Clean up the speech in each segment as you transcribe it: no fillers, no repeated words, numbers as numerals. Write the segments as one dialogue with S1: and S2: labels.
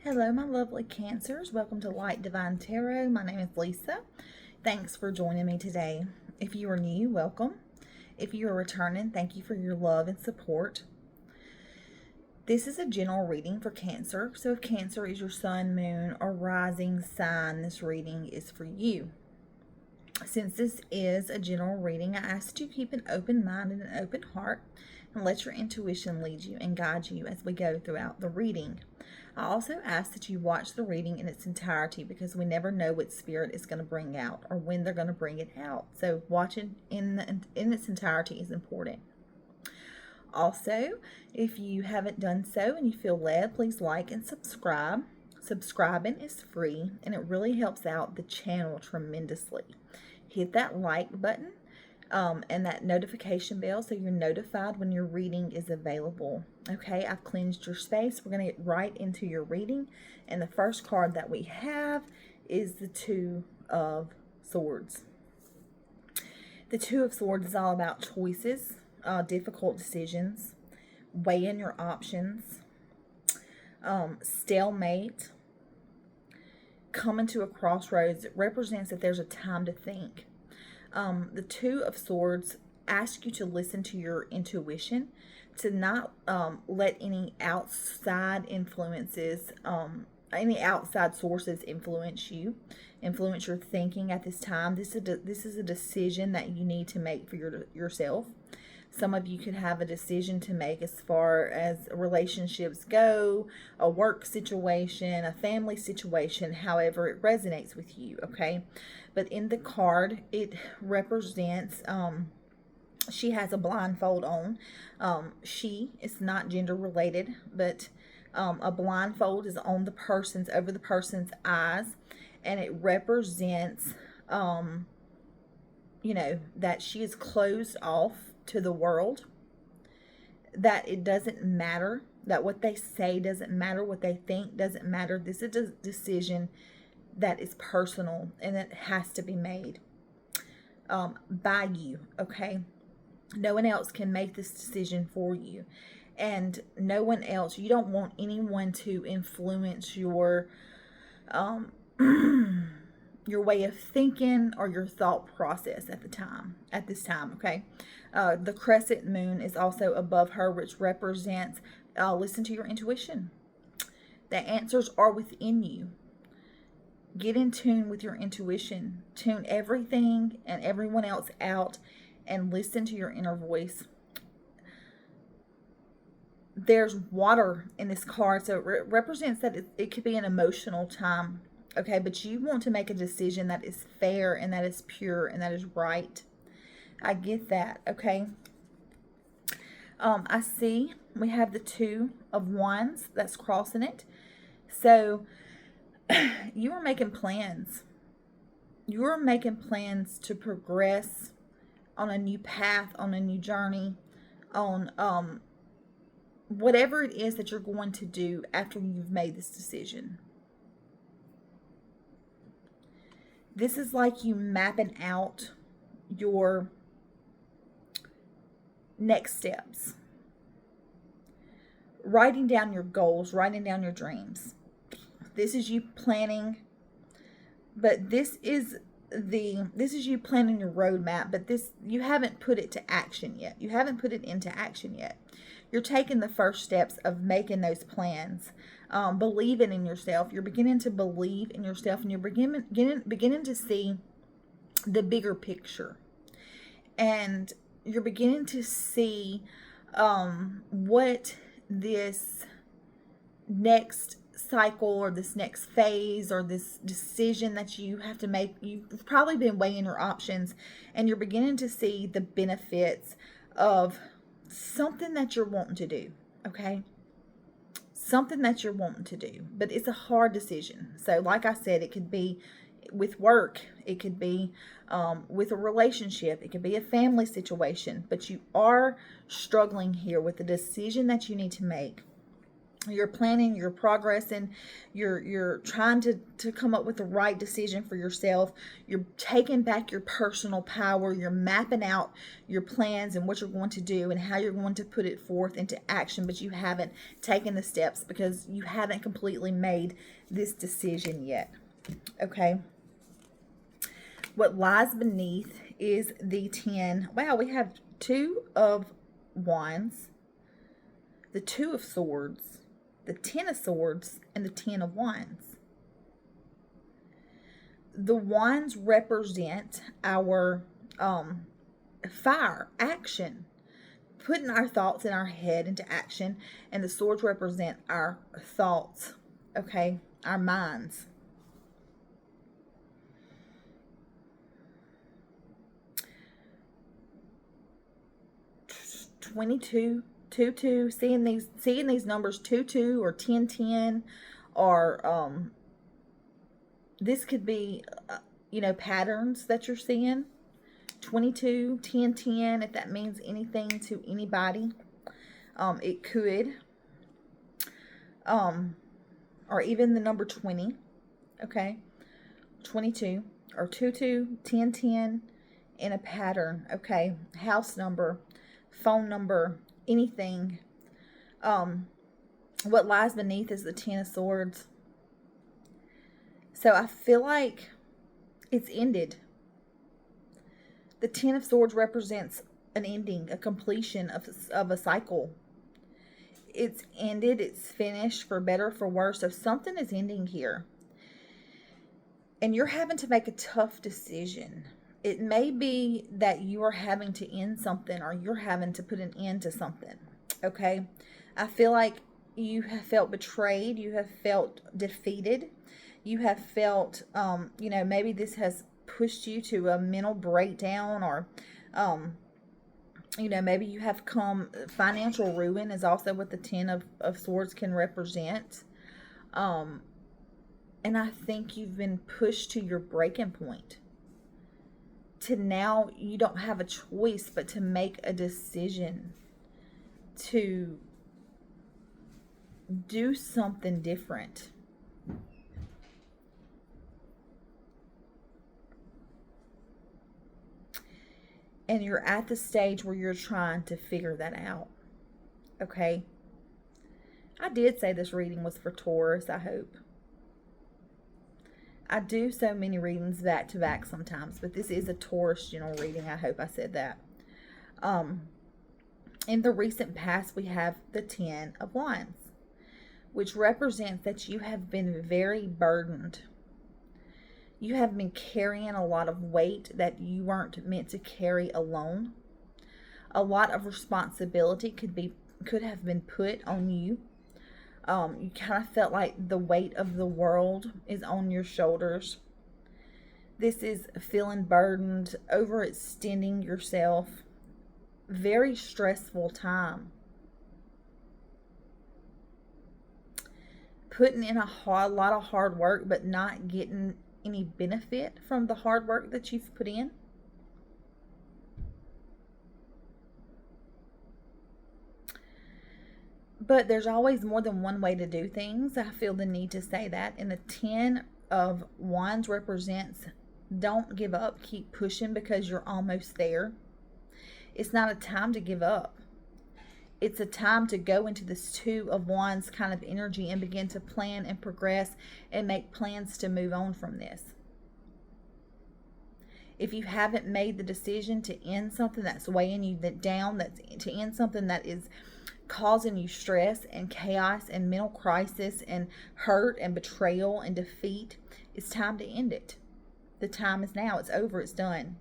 S1: Hello, my lovely Cancers. Welcome to Light Divine Tarot. My name is Lisa. Thanks for joining me today. If you are new, welcome. If you are returning, thank you for your love and support. This is a general reading for Cancer. So if Cancer is your sun, moon, or rising sign, this reading is for you. Since this is a general reading, I ask that you keep an open mind and an open heart and let your intuition lead you and guide you as we go throughout the reading. I also ask that you watch the reading in its entirety because we never know what spirit is going to bring out or when they're going to bring it out. So watching in its entirety is important. Also, if you haven't done so and you feel led, please like and subscribe. Subscribing is free and it really helps out the channel tremendously. Hit that like button and that notification bell so you're notified when your reading is available. Okay, I've cleansed your space. We're going to get right into your reading. And the first card that we have is the Two of Swords. The Two of Swords is all about choices, difficult decisions, weighing your options, stalemate, coming to a crossroads. It represents that there's a time to think. The Two of Swords ask you to listen to your intuition, to not let any outside influences, any outside sources influence you, influence your thinking at this time. This is a decision that you need to make for yourself. Some of you could have a decision to make as far as relationships go, a work situation, a family situation, however it resonates with you, okay? But in the card, it represents, she has a blindfold on. She is not gender related, but a blindfold is on the person's, over the person's eyes, and it represents, that she is closed off to the world, that it doesn't matter, that what they say doesn't matter, what they think doesn't matter. This is a decision that is personal and it has to be made by you, okay? No one else can make this decision for you, and no one else, you don't want anyone to influence your your way of thinking or your thought process at this time, okay? The crescent moon is also above her, which represents listen to your intuition. The answers are within you. Get in tune with your intuition. Tune everything and everyone else out and listen to your inner voice. There's water in this card, so it represents that it could be an emotional time. Okay, but you want to make a decision that is fair and that is pure and that is right. I get that, okay? I see we have the Two of Wands that's crossing it. So you are making plans. You are making plans to progress on a new path, on a new journey, on whatever it is that you're going to do after you've made this decision. This is like you mapping out your next steps. Writing down your goals, writing down your dreams. This is you planning, but this is you planning your roadmap, but you haven't put it to action yet. You haven't put it into action yet. You're taking the first steps of making those plans, believing in yourself. You're beginning to believe in yourself, and you're beginning to see the bigger picture. And you're beginning to see what this next cycle or this next phase or this decision that you have to make. You've probably been weighing your options, and you're beginning to see the benefits of something that you're wanting to do, okay? Something that you're wanting to do, but it's a hard decision. So like I said, it could be with work, it could be with a relationship, it could be a family situation, but you are struggling here with the decision that you need to make. You're planning, you're progressing, you're trying to come up with the right decision for yourself. You're taking back your personal power. You're mapping out your plans and what you're going to do and how you're going to put it forth into action, but you haven't taken the steps because you haven't completely made this decision yet. Okay. What lies beneath is the 10. Wow, we have 2 of Wands, the 2 of Swords, the 10 of Swords, and the 10 of Wands. The Wands represent our fire, action, putting our thoughts in our head into action, and the Swords represent our thoughts, okay, our minds. Two, seeing these numbers 2 or 10 or this could be patterns that you're seeing. 22, 10, if that means anything to anybody. It could or even the number 20, okay? 22 or 10 in a pattern, okay? House number, phone number, anything. What lies beneath is the 10 of Swords. So I feel like it's ended. The 10 of Swords represents an ending, a completion of a cycle. It's ended, it's finished, for better, for worse. So something is ending here. And you're having to make a tough decision. It may be that you are having to end something, or you're having to put an end to something. Okay? I feel like you have felt betrayed. You have felt defeated. You have felt, maybe this has pushed you to a mental breakdown, or, maybe you have come, financial ruin is also what the 10 of Swords can represent. And I think you've been pushed to your breaking point. To now, you don't have a choice but to make a decision to do something different. And you're at the stage where you're trying to figure that out. Okay? I did say this reading was for Taurus, I hope. I do so many readings back to back sometimes, but this is a Taurus general reading. I hope I said that. In the recent past, we have the 10 of Wands, which represents that you have been very burdened. You have been carrying a lot of weight that you weren't meant to carry alone. A lot of responsibility could have been put on you. You kind of felt like the weight of the world is on your shoulders. This is feeling burdened, overextending yourself. Very stressful time. Putting in a lot of hard work, but not getting any benefit from the hard work that you've put in. But there's always more than one way to do things. I feel the need to say that. And the 10 of Wands represents, don't give up. Keep pushing because you're almost there. It's not a time to give up. It's a time to go into this 2 of Wands kind of energy and begin to plan and progress and make plans to move on from this. If you haven't made the decision to end something that's weighing you down, that's to end something that is causing you stress and chaos and mental crisis and hurt and betrayal and defeat, it's time to end it. The time is now. It's over. It's done.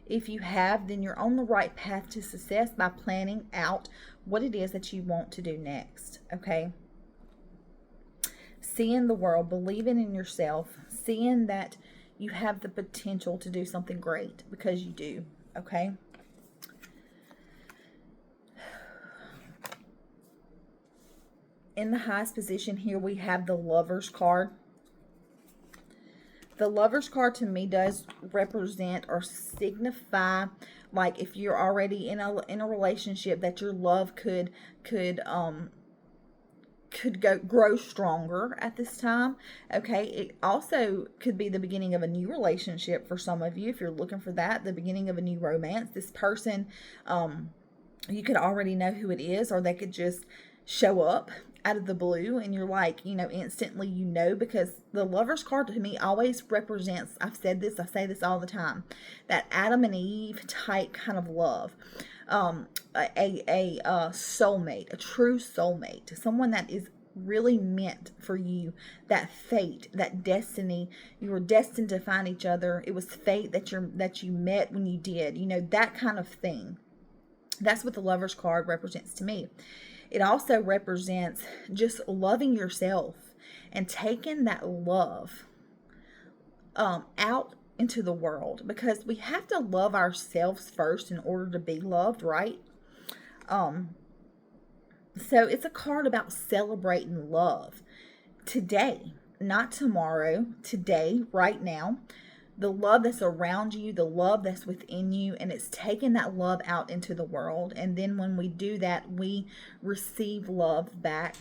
S1: If you have, then you're on the right path to success by planning out what it is that you want to do next. Okay? Seeing the world, believing in yourself, seeing that you have the potential to do something great, because you do. Okay? In the highest position here, we have the Lovers card. The Lovers card to me does represent or signify, like, if you're already in a relationship, that your love could could grow stronger at this time. Okay, it also could be the beginning of a new relationship for some of you if you're looking for that, the beginning of a new romance. This person, you could already know who it is, or they could just show up out of the blue and you're like, instantly, because the Lover's card to me always represents, I've said this, I say this all the time, that Adam and Eve type kind of love. A soulmate, a true soulmate, someone that is really meant for you, that fate, that destiny. You were destined to find each other. It was fate that you met when you did, that kind of thing. That's what the Lover's card represents to me. It also represents just loving yourself and taking that love out into the world, because we have to love ourselves first in order to be loved, right? So it's a card about celebrating love today, not tomorrow, today, right now. The love that's around you, the love that's within you, and it's taking that love out into the world. And then when we do that, we receive love back.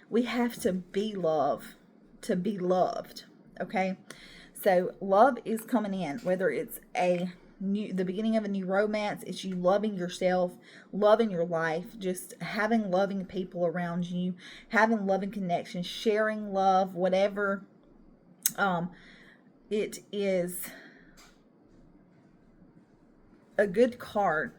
S1: We have to be love to be loved, okay? So love is coming in, whether it's the beginning of a new romance, it's you loving yourself, loving your life, just having loving people around you, having loving connections, sharing love, whatever. It is a good card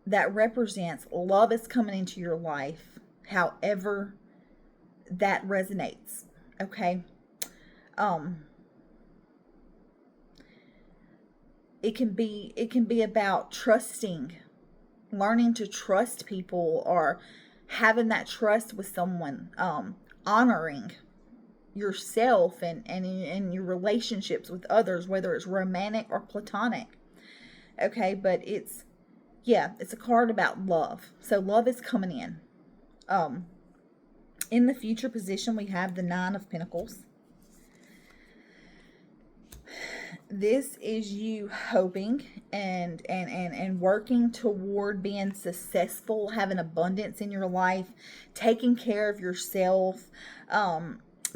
S1: that represents love is coming into your life, however that resonates, okay? It can be about trusting, learning to trust people, or having that trust with someone, honoring yourself and your relationships with others, whether it's romantic or platonic. Okay, but it's a card about love. So love is coming in. In the future position, we have the Nine of Pentacles. This is you hoping and working toward being successful, having abundance in your life, taking care of yourself,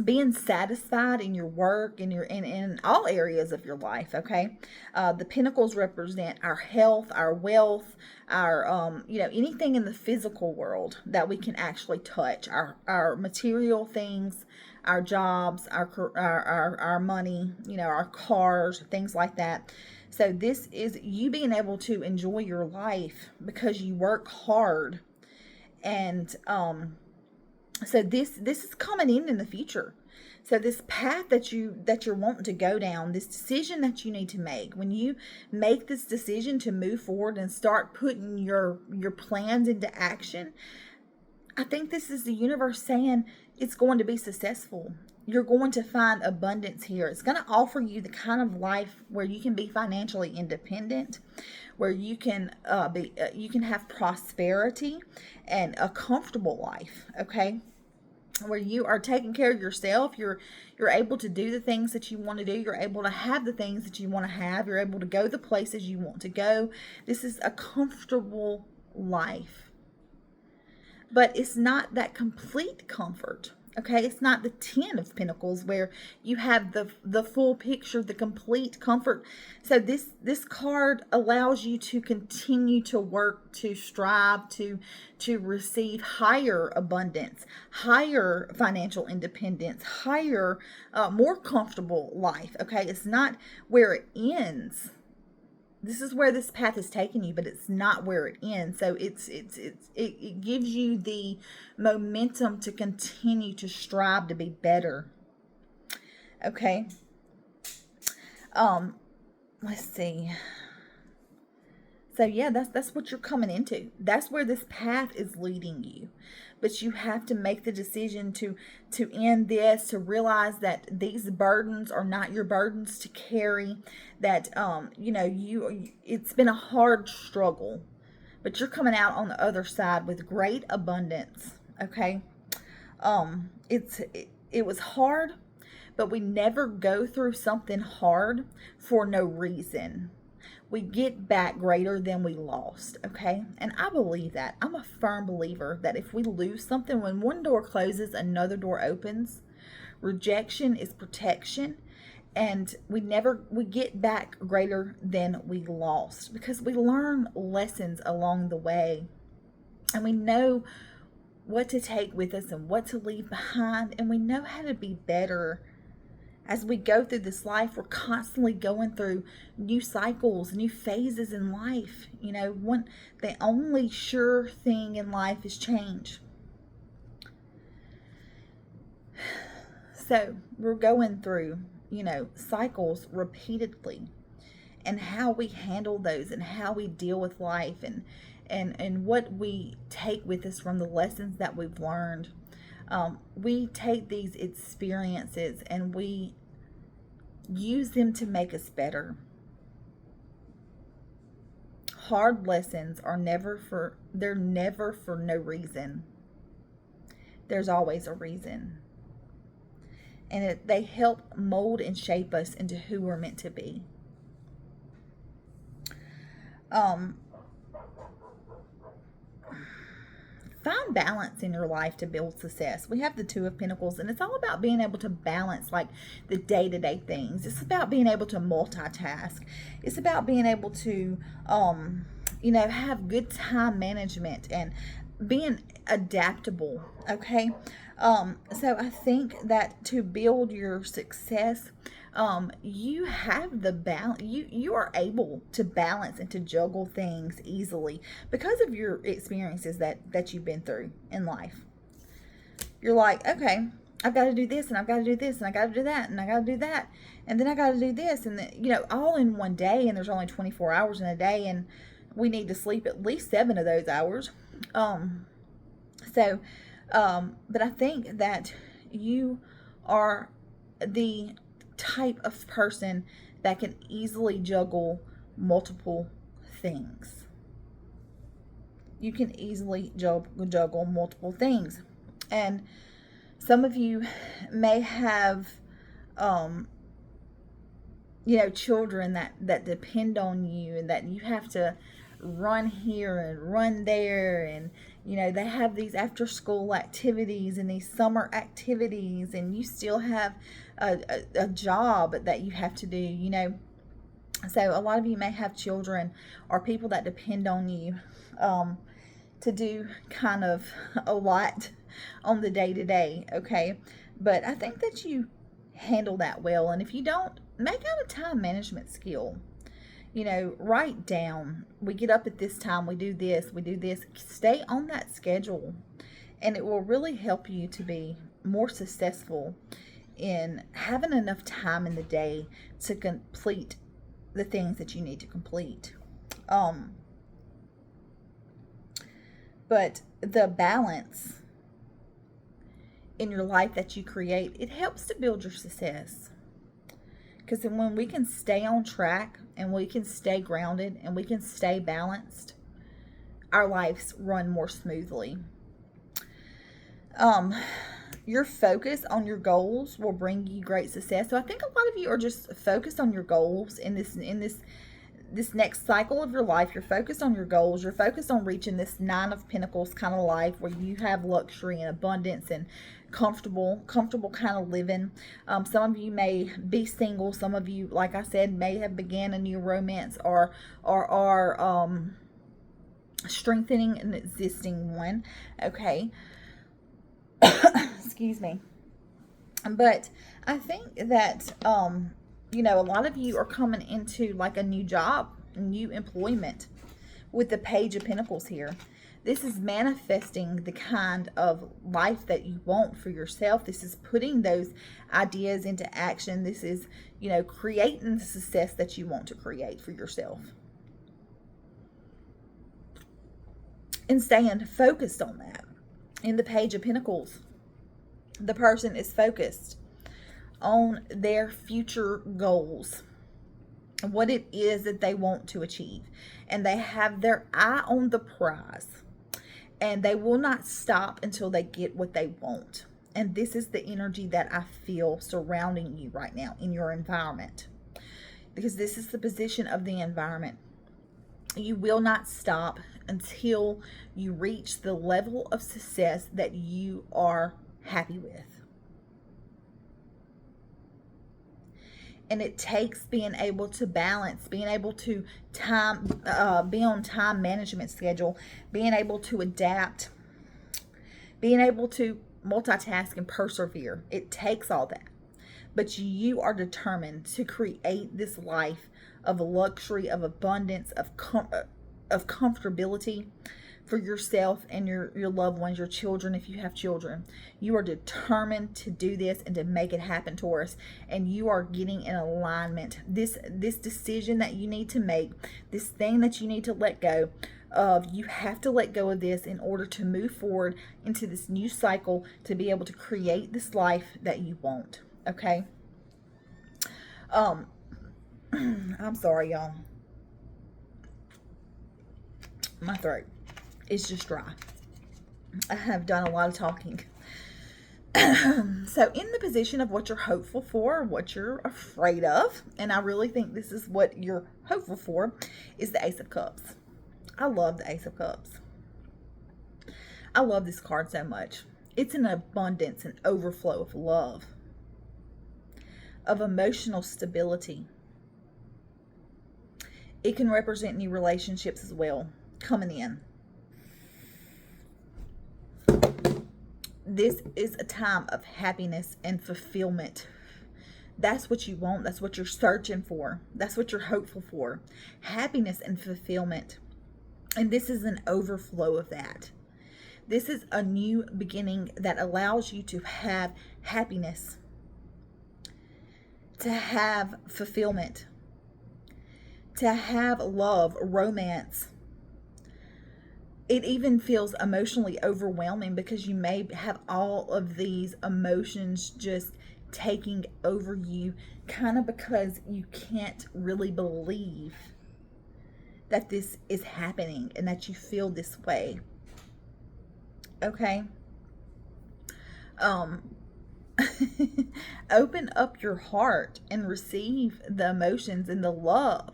S1: being satisfied in your work and in all areas of your life. Okay, the Pentacles represent our health, our wealth, our anything in the physical world that we can actually touch, our material things, our jobs, our money, our cars, things like that. So this is you being able to enjoy your life because you work hard. And so this is coming in the future. So this path that you're wanting to go down, this decision that you need to make, when you make this decision to move forward and start putting your plans into action, I think this is the universe saying it's going to be successful. You're going to find abundance here. It's going to offer you the kind of life where you can be financially independent, where you can you can have prosperity and a comfortable life. Okay, where you are taking care of yourself. You're able to do the things that you want to do. You're able to have the things that you want to have. You're able to go the places you want to go. This is a comfortable life. But it's not that complete comfort, okay? It's not the Ten of Pentacles where you have the full picture, the complete comfort. So this card allows you to continue to work, to strive, to receive higher abundance, higher financial independence, higher, more comfortable life, okay? It's not where it ends. This is where this path is taking you, but it's not where it ends. So it gives you the momentum to continue to strive to be better. Okay. Let's see. So yeah, that's what you're coming into. That's where this path is leading you. But you have to make the decision to end this, to realize that these burdens are not your burdens to carry, that it's been a hard struggle, but you're coming out on the other side with great abundance. Okay? It was hard, but we never go through something hard for no reason. we get back greater than we lost, okay? And I believe that. I'm a firm believer that if we lose something, when one door closes, another door opens. Rejection is protection, and we get back greater than we lost because we learn lessons along the way, and we know what to take with us and what to leave behind, and we know how to be better. As we go through this life, we're constantly going through new cycles, new phases in life. The only sure thing in life is change. So we're going through, cycles repeatedly, and how we handle those and how we deal with life and what we take with us from the lessons that we've learned. We take these experiences and we use them to make us better. Hard lessons are never for no reason. There's always a reason. And they help mold and shape us into who we're meant to be. Find balance in your life to build success. We have the Two of Pentacles, and it's all about being able to balance like the day-to-day things. It's about being able to multitask. It's about being able to, have good time management and being adaptable, okay? So I think that to build your success, you have the balance. You are able to balance and to juggle things easily because of your experiences that you've been through in life. You're like, okay, I've got to do this, and I've got to do this, and I got to do that, and I got to do that, and then I got to do this, and all in one day. And there's only 24 hours in a day, and we need to sleep at least 7 of those hours. But I think that you are the type of person that can easily juggle multiple things. You can easily juggle multiple things. And some of you may have, children that depend on you, and that you have to run here and run there, and they have these after school activities and these summer activities, and you still have a job that you have to do. So a lot of you may have children or people that depend on you to do kind of a lot on the day-to-day, okay? But I think that you handle that well, and if you don't, make out a time management skill. Write down, we get up at this time, we do this. Stay on that schedule, and it will really help you to be more successful in having enough time in the day to complete the things that you need to complete. But the balance in your life that you create, it helps to build your success. Because when we can stay on track, and we can stay grounded, and we can stay balanced, our lives run more smoothly. Your focus on your goals will bring you great success. So I think a lot of you are just focused on your goals in this next cycle of your life. You're focused on your goals. You're focused on reaching this 9 of Pentacles kind of life where you have luxury and abundance and comfortable kind of living. Some of you may be single. Some of you, like I said, may have began a new romance or are strengthening an existing one. Okay. Excuse me. But I think that a lot of you are coming into like a new job, new employment with the Page of Pentacles here. This is manifesting the kind of life that you want for yourself. This is putting those ideas into action. This is, creating the success that you want to create for yourself. And staying focused on that. In the Page of Pentacles, the person is focused on their future goals, what it is that they want to achieve, and they have their eye on the prize, and they will not stop until they get what they want. And this is the energy that I feel surrounding you right now in your environment, because this is the position of the environment. You will not stop until you reach the level of success that you are happy with. And it takes being able to balance, being able to be on time management schedule, being able to adapt, being able to multitask and persevere. It takes all that. But you are determined to create this life of luxury, of abundance, of comfortability for yourself and your loved ones, your children, if you have children. You are determined to do this and to make it happen, Taurus. And you are getting in alignment. This decision that you need to make, this thing that you need to let go of, you have to let go of this in order to move forward into this new cycle, to be able to create this life that you want. Okay? I'm sorry, y'all. My throat is just dry. I have done a lot of talking. So in the position of what you're hopeful for, what you're afraid of, and I really think this is what you're hopeful for, is the Ace of Cups. I love the Ace of Cups. I love this card so much. It's an abundance and overflow of love, of emotional stability. It can represent new relationships as well, coming in. This is a time of happiness and fulfillment. That's what you want. That's what you're searching for. That's what you're hopeful for. Happiness and fulfillment. And this is an overflow of that. This is a new beginning that allows you to have happiness, to have fulfillment, to have love, romance. It even feels emotionally overwhelming because you may have all of these emotions just taking over you, kind of because you can't really believe that this is happening and that you feel this way. Okay? Open up your heart and receive the emotions and the love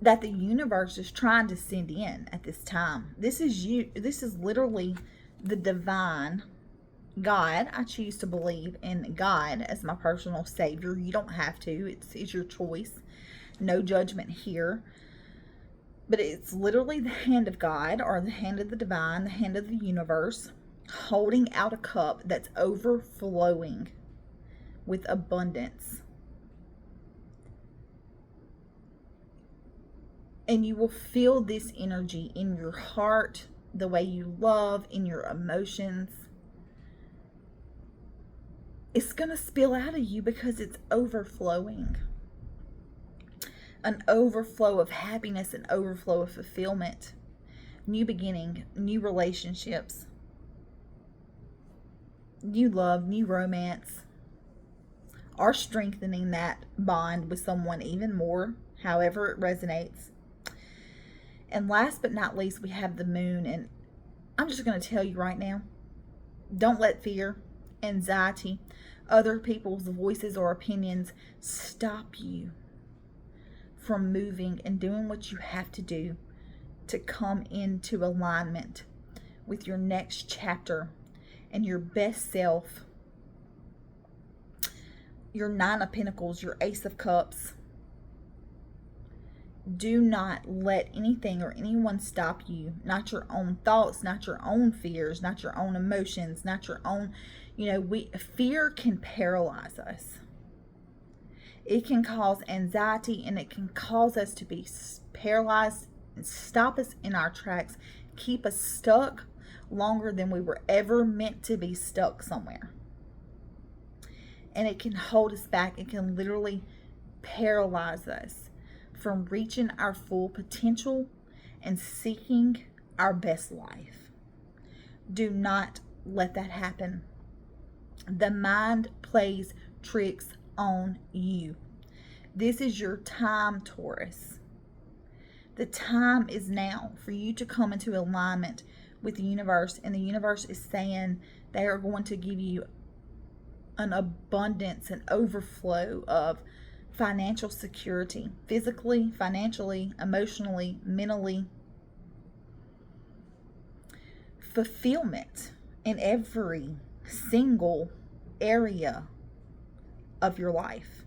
S1: that the universe is trying to send in at this time. This is you. This is literally the divine God. I choose to believe in God as my personal savior. You don't have to. It's your choice. No judgment here. But it's literally the hand of God, or the hand of the divine, the hand of the universe, holding out a cup that's overflowing with abundance. And you will feel this energy in your heart, the way you love, in your emotions. It's going to spill out of you because it's overflowing. An overflow of happiness, an overflow of fulfillment, new beginning, new relationships, new love, new romance, or strengthening that bond with someone even more, however it resonates. And last but not least, we have the moon. And I'm just going to tell you right now, don't let fear, anxiety, other people's voices or opinions stop you from moving and doing what you have to do to come into alignment with your next chapter and your best self. Your Nine of Pentacles, your Ace of Cups. Do not let anything or anyone stop you. Not your own thoughts, not your own fears, not your own emotions, not your own, fear can paralyze us. It can cause anxiety, and it can cause us to be paralyzed and stop us in our tracks, keep us stuck longer than we were ever meant to be stuck somewhere. And it can hold us back. It can literally paralyze us from reaching our full potential and seeking our best life. Do not let that happen. The mind plays tricks on you. This is your time, Taurus. The time is now for you to come into alignment with the universe, and the universe is saying they are going to give you an abundance, an overflow of financial security, physically, financially, emotionally, mentally, fulfillment in every single area of your life.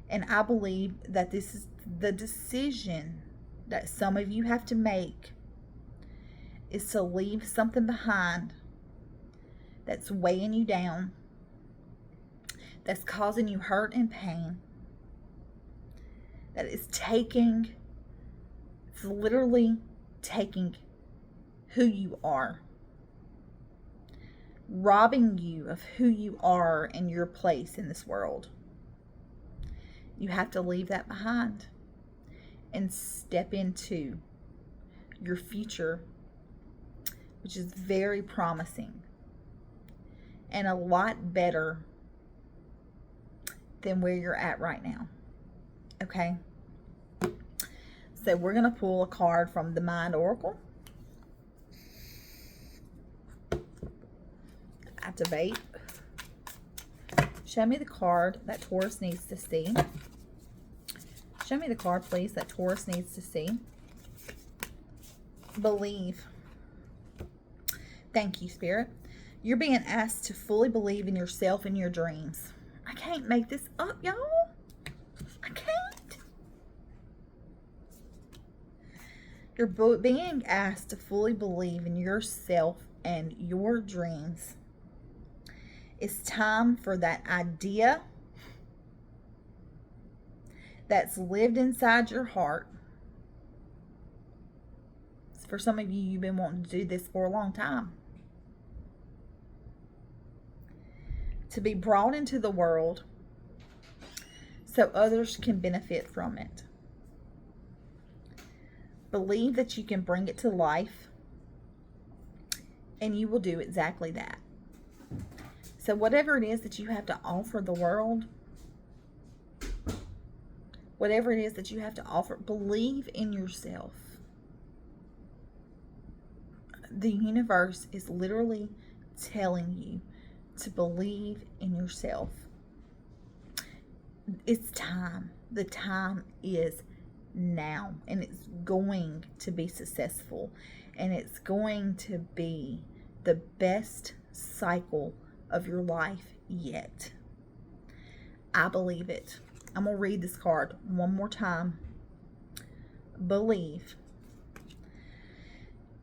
S1: And I believe that this is the decision that some of you have to make, is to leave something behind that's weighing you down, that's causing you hurt and pain, that is it's literally taking who you are, robbing you of who you are and your place in this world. You have to leave that behind and step into your future, which is very promising and a lot better than where you're at right now. Okay? So we're going to pull a card from the Mind Oracle. Activate. Show me the card that Taurus needs to see. Show me the card, please, that Taurus needs to see. Believe. Thank you, Spirit. You're being asked to fully believe in yourself and your dreams. I can't make this up, y'all. I can't. You're being asked to fully believe in yourself and your dreams. It's time for that idea that's lived inside your heart. For some of you, you've been wanting to do this for a long time. To be brought into the world so others can benefit from it. Believe that you can bring it to life, and you will do exactly that. So whatever it is that you have to offer the world, whatever it is that you have to offer, believe in yourself. The universe is literally telling you to believe in yourself. It's time. The time is now, and it's going to be successful, and it's going to be the best cycle of your life yet. I believe it. I'm going to read this card one more time. Believe.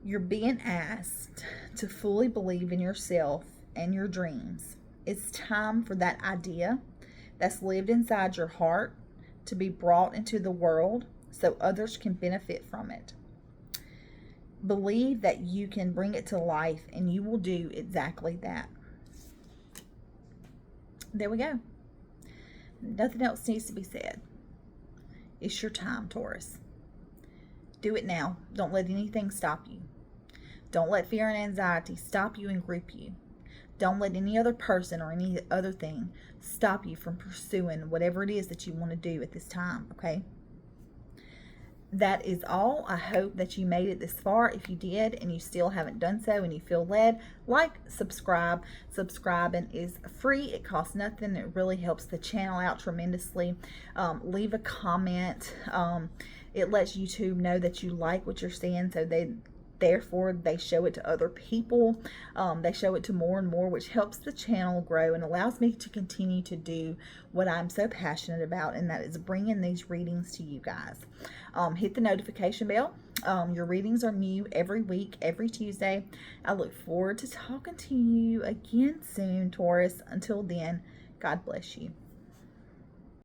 S1: You're being asked to fully believe in yourself and your dreams. It's time for that idea that's lived inside your heart to be brought into the world so others can benefit from it. Believe that you can bring it to life, and you will do exactly that. There we go. Nothing else needs to be said. It's your time, Taurus. Do it now. Don't let anything stop you. Don't let fear and anxiety stop you and grip you. Don't let any other person or any other thing stop you from pursuing whatever it is that you want to do at this time, okay? That is all. I hope that you made it this far. If you did and you still haven't done so and you feel led, like, subscribe. Subscribing is free. It costs nothing. It really helps the channel out tremendously. Leave a comment. It lets YouTube know that you like what you're seeing, so therefore they show it to other people. They show it to more and more, which helps the channel grow and allows me to continue to do what I'm so passionate about, and that is bringing these readings to you guys. Hit the notification bell. Your readings are new every week, every Tuesday. I look forward to talking to you again soon, Taurus. Until then, God bless you.